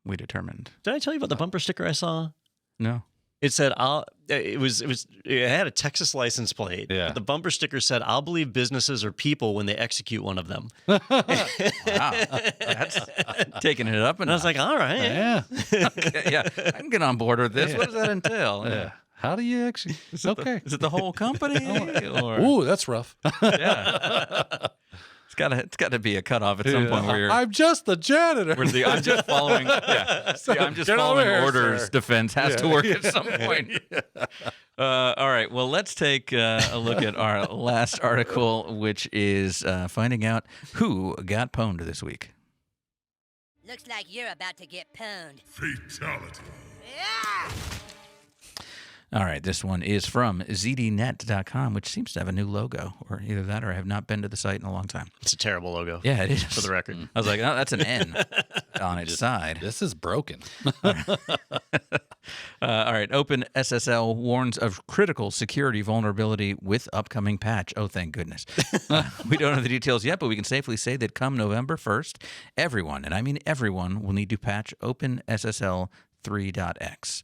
we determined. did I tell you about the bumper sticker I saw? No. It said, it had a Texas license plate. Yeah. But the bumper sticker said, I'll believe businesses are people when they execute one of them. Wow. That's taking it up. And I was like, all right. Yeah. yeah, I can get on board with this. What does that entail? Yeah. How do you actually? Okay. Is it the whole company? Or, Ooh, that's rough. yeah. It's got to be a cutoff at some point where you're. I'm just the janitor. Where the I'm just following. Yeah, the I'm just Get over following here, orders sir. defense has to work at some point. All right. Well, let's take a look at our last article, which is finding out who got pwned this week. Looks like you're about to get pwned. Fatality. Yeah! All right, this one is from zdnet.com, which seems to have a new logo, or either that or I have not been to the site in a long time. It's a terrible logo. Yeah, it is. For the record. I was like, oh, that's an N on its side. This is broken. All right, OpenSSL warns of critical security vulnerability with upcoming patch. Oh, thank goodness. We don't know the details yet, but we can safely say that come November 1st, everyone, and I mean everyone, will need to patch OpenSSL 3.x.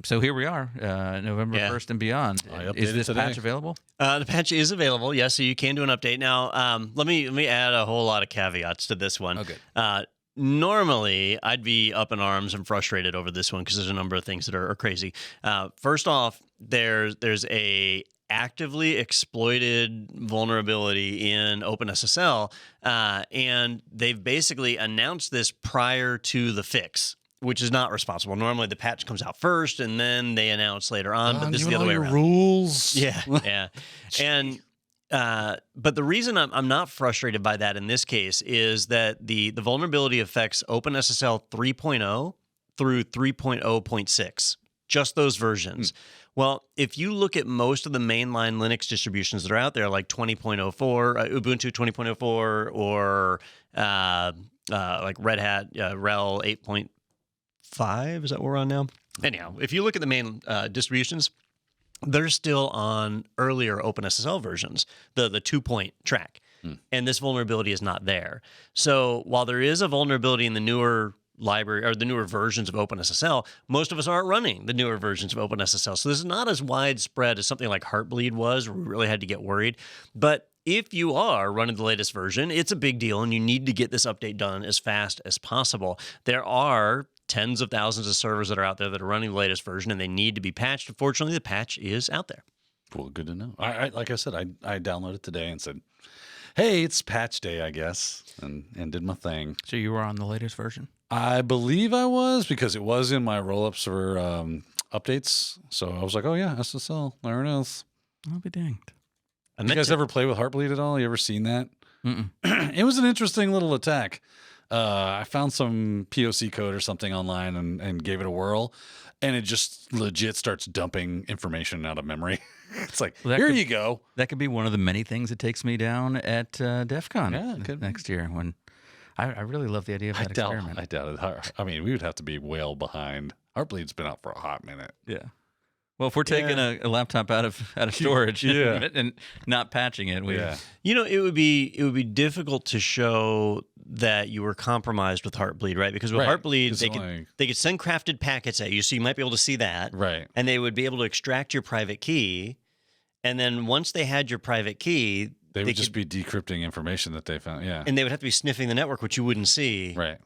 So here we are, November 1st and beyond. I updated Is this today. patch available? The patch is available, yes, so you can do an update. Now, let me add a whole lot of caveats to this one. Oh, good. Normally, I'd be up in arms and frustrated over this one because there's a number of things that are crazy. First off, there's a actively exploited vulnerability in OpenSSL, and they've basically announced this prior to the fix, which is not responsible. Normally, the patch comes out first, and then they announce later on. But this is the other way around. Rules. Yeah, yeah. And but the reason I'm not frustrated by that in this case is that the vulnerability affects OpenSSL 3.0 through 3.0.6, just those versions. Well, if you look at most of the mainline Linux distributions that are out there, like 20.04, Ubuntu 20.04, or like Red Hat RHEL 8.5, is that what we're on now? Anyhow, if you look at the main distributions, they're still on earlier OpenSSL versions, the 2-point track. And this vulnerability is not there. So while there is a vulnerability in the newer library or the newer versions of OpenSSL, most of us aren't running the newer versions of OpenSSL. So this is not as widespread as something like Heartbleed was, where we really had to get worried. But if you are running the latest version, it's a big deal, and you need to get this update done as fast as possible. There are tens of thousands of servers that are out there that are running the latest version, and they need to be patched. Unfortunately, the patch is out there. Well, good to know. I like I said, I downloaded it today and said, hey, it's patch day, I guess, and did my thing. So you were on the latest version? I believe I was, because it was in my roll-ups for updates. So I was like, oh, yeah, SSL. There it is. I'll be danged. You guys ever play with Heartbleed at all? You ever seen that? Mm-mm. It was an interesting little attack. I found some POC code or something online and gave it a whirl, and it just legit starts dumping information out of memory. It's like, Well, here you go. That could be one of the many things that takes me down at DEF CON next year. When I really love the idea of that experiment. I doubt it. I mean, we would have to be well behind. Heartbleed's been out for a hot minute. Yeah. Well, if we're taking a laptop out of storage and not patching it, it would be difficult to show that you were compromised with Heartbleed, right? Because with Heartbleed, they could send crafted packets at you, so you might be able to see that, right? And they would be able to extract your private key, and then once they had your private key, they would just be decrypting information that they found, and they would have to be sniffing the network, which you wouldn't see, right?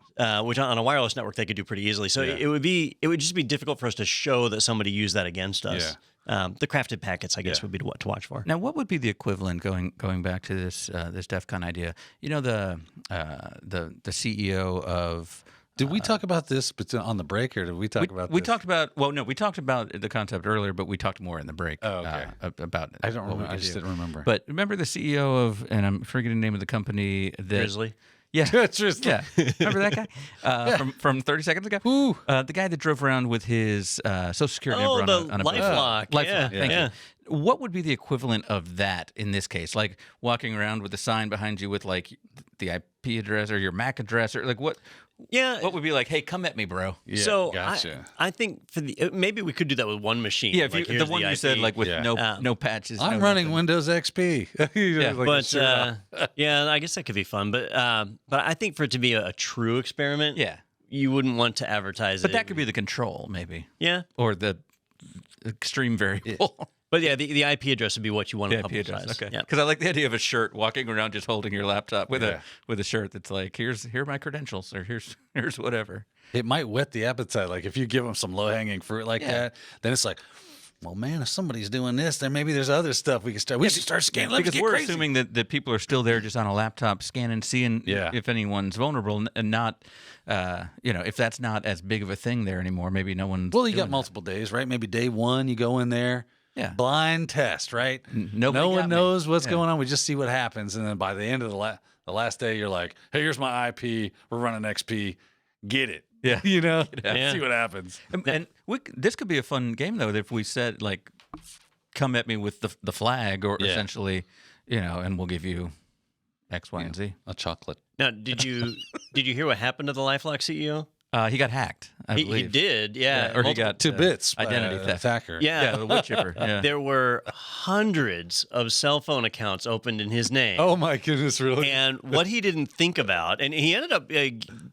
Which on a wireless network they could do pretty easily. So it would just be difficult for us to show that somebody used that against us. Yeah. The crafted packets, I guess, would be to watch for. Now, what would be the equivalent going back to this DEF CON idea? You know, the CEO of. Did we talk about this on the break, or did we talk about this? We talked about, well, no, we talked about the concept earlier, but we talked more in the break about I don't remember. I just didn't remember. But remember the CEO of, and I'm forgetting the name of the company. Drizly? Yeah. Drizly. Yeah. Remember that guy? From 30 seconds ago? The guy that drove around with his Social Security number on a LifeLock. LifeLock, thank you. What would be the equivalent of that in this case? Like walking around with a sign behind you with like the IP address or your MAC address, or like what? Yeah. What would be like, hey, come at me, bro? Yeah, so gotcha. I think maybe we could do that with one machine. Yeah, like, the one you said, like with no patches. I'm running Windows XP. I guess that could be fun. But I think for it to be a true experiment, you wouldn't want to advertise it. But that could be the control, maybe. Yeah. Or the extreme variable. But yeah, the IP address would be what you want to publicize. Okay. Because I like the idea of a shirt walking around just holding your laptop with a shirt that's like, here are my credentials, or here's whatever. It might whet the appetite. Like if you give them some low hanging fruit like that, then it's like, well, man, if somebody's doing this, then maybe there's other stuff we can start. We should start scanning. Because we're assuming that people are still there just on a laptop scanning, seeing if anyone's vulnerable, and not, if that's not as big of a thing there anymore. Maybe no one's. Well, you got multiple days, right? Maybe day one, you go in there. Yeah. Blind test, right? No one knows what's going on. We just see what happens. And then by the end of the last day, you're like, hey, here's my IP. We're running XP. Get it. Yeah. See what happens. And this could be a fun game, though, if we said, like, come at me with the flag, or essentially, and we'll give you X, Y, and Z. A chocolate. Now, did you hear what happened to the LifeLock CEO? He got hacked, I believe. He did, yeah. Or he got 2 bits. Identity theft. Attacker. Yeah. The wood chipper. Yeah. There were hundreds of cell phone accounts opened in his name. Oh, my goodness, really? And what he didn't think about, and he ended up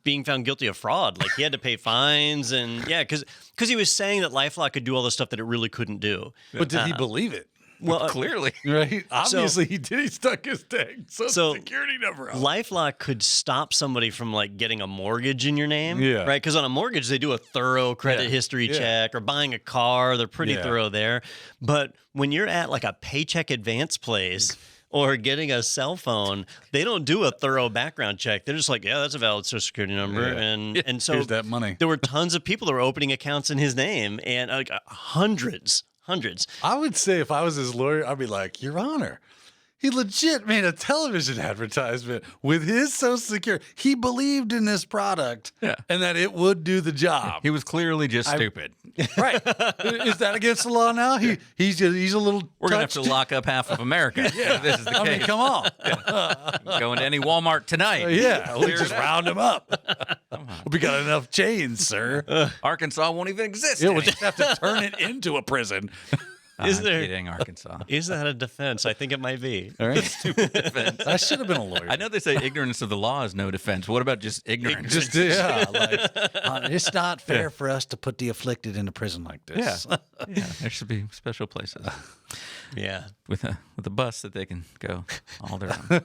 being found guilty of fraud. Like, he had to pay fines, and because he was saying that LifeLock could do all the stuff that it really couldn't do. But did he believe it? Well, clearly, right? Obviously, he did. He stuck his dang Social Security number out. LifeLock could stop somebody from like getting a mortgage in your name, right? Because on a mortgage, they do a thorough credit history check, or buying a car, they're pretty thorough there. But when you're at like a paycheck advance place or getting a cell phone, they don't do a thorough background check. They're just like, yeah, that's a valid Social Security number, and so here's that money. There were tons of people that were opening accounts in his name, and like hundreds. I would say if I was his lawyer, I'd be like, Your Honor, he legit made a television advertisement with his Social Security. He believed in this product and that it would do the job. He was clearly just stupid. Right. Is that against the law now? He's a little We're going to have to lock up half of America. This is the case. I mean, come on. Go into any Walmart tonight. We'll just round him up. We got enough chains, sir. Arkansas won't even exist. We'll just have to turn it into a prison. I'm kidding, Arkansas. Is that a defense? I think it might be. All right. Stupid defense. I should have been a lawyer. I know they say ignorance of the law is no defense. What about just ignorance? It's not fair for us to put the afflicted into prison like this. Yeah, there should be special places. Yeah. With a bus that they can go all their own. All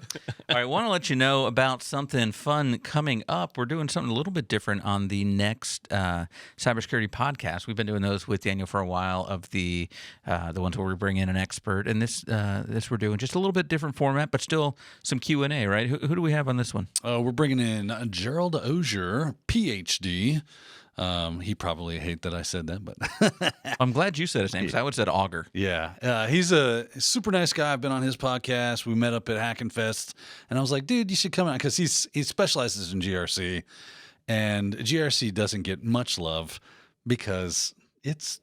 right, I want to let you know about something fun coming up. We're doing something a little bit different on the next cybersecurity podcast. We've been doing those with Daniel for a while, of the ones where we bring in an expert. And this we're doing just a little bit different format, but still some Q&A, right? Who do we have on this one? We're bringing in Gerald Ozier, PhD. He probably hate that I said that, but I'm glad you said his name because I would have said Augur. yeah, he's a super nice guy. I've been on his podcast. We met up at Hackin' Fest, and I was like, dude, you should come out because he specializes in GRC, and GRC doesn't get much love because it's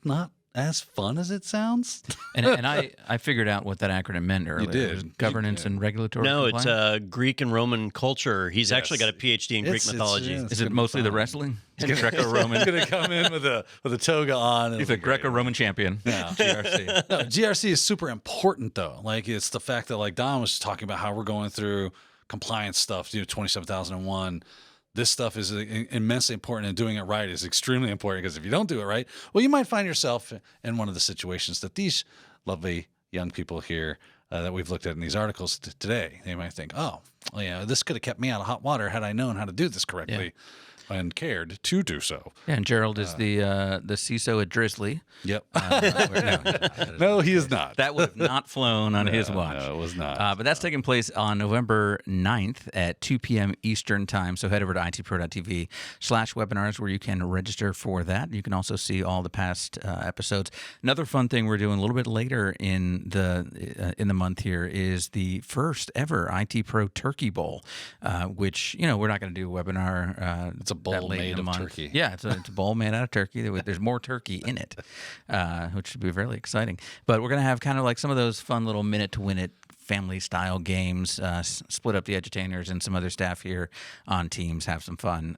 not as fun as it sounds. And I figured out what that acronym meant earlier. did. It was governance and regulatory No, compliance. it's Greek and Roman culture. He's actually got a PhD in Greek It's- mythology. it's Is it mostly the wrestling? Greco-Roman. He's gonna come in with a toga on. He's a Greco-Roman champion. Yeah. GRC. No, GRC is super important though. Like it's the fact that like Don was just talking about how we're going through compliance stuff, 27,001. This stuff is immensely important, and doing it right is extremely important because if you don't do it right, well, you might find yourself in one of the situations that these lovely young people here that we've looked at in these articles today, they might think, oh, well, yeah, this could have kept me out of hot water had I known how to do this correctly. And cared to do so. Yeah, and Gerald is the CISO at Drizly. Yep. No, No, he is not. that would have not flown on his watch. No, it was not. But that's taking place on November 9th at 2 p.m. Eastern Time. So head over to itpro.tv/webinars where you can register for that. You can also see all the past episodes. Another fun thing we're doing a little bit later in the month here is the first ever IT Pro Turkey Bowl, which, we're not going to do a webinar. It's a bowl made of turkey. Yeah, it's a bowl made out of turkey. There's more turkey in it, which should be really exciting. But we're going to have kind of like some of those fun little minute-to-win-it family-style games, split up the edutainers and some other staff here on teams, have some fun.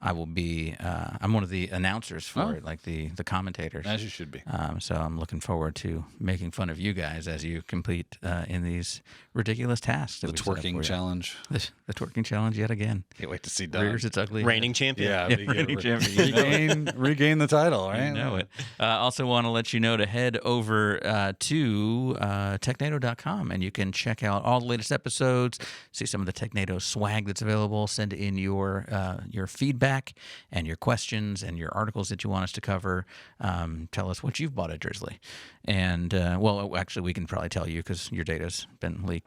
I will be I'm one of the announcers for it, like the commentators. As you should be. So I'm looking forward to making fun of you guys as you complete in these ridiculous tasks. That The we set up for twerking you. challenge. The twerking challenge yet again. Can't wait to see Don. Rears its ugly. Reigning champion. Yeah, reigning champion. regain the title, right? You know it. Also want to let you know to head over to Technado.com and you can check out all the latest episodes, see some of the Technado swag that's available, send in your feedback and your questions and your articles that you want us to cover. Tell us what you've bought at Drizly. And, well, actually, we can probably tell you because your data's been leaked.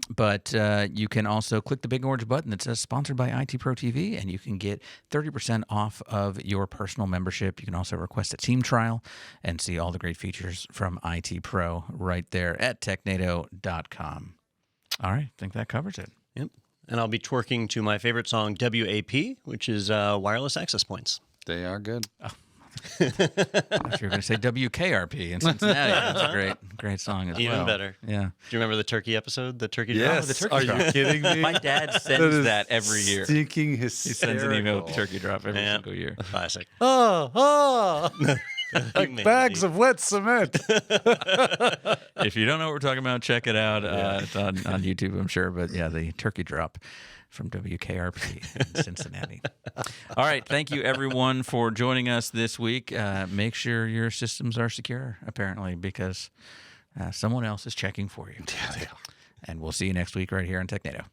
But you can also click the big orange button that says sponsored by IT Pro TV, and you can get 30% off of your personal membership. You can also request a team trial and see all the great features from IT Pro right there at technado.com. All right, I think that covers it. Yep. And I'll be twerking to my favorite song, WAP, which is wireless access points. They are good. I thought you were going to say WKRP in Cincinnati. That's a great song as well. Even better. Yeah. Do you remember the turkey episode? The turkey Yes. drop? The turkey Are drop. you kidding me? My dad sends that every year. Stinking He sends an email with the turkey drop every Yeah. single year. Classic. Oh. Like Humanity. bags of wet cement. If you don't know what we're talking about, check it out. It's on YouTube, I'm sure. But yeah, the turkey drop from WKRP in Cincinnati. All right. Thank you, everyone, for joining us this week. Make sure your systems are secure, apparently, because someone else is checking for you. Yeah, they are. And we'll see you next week right here on Technado.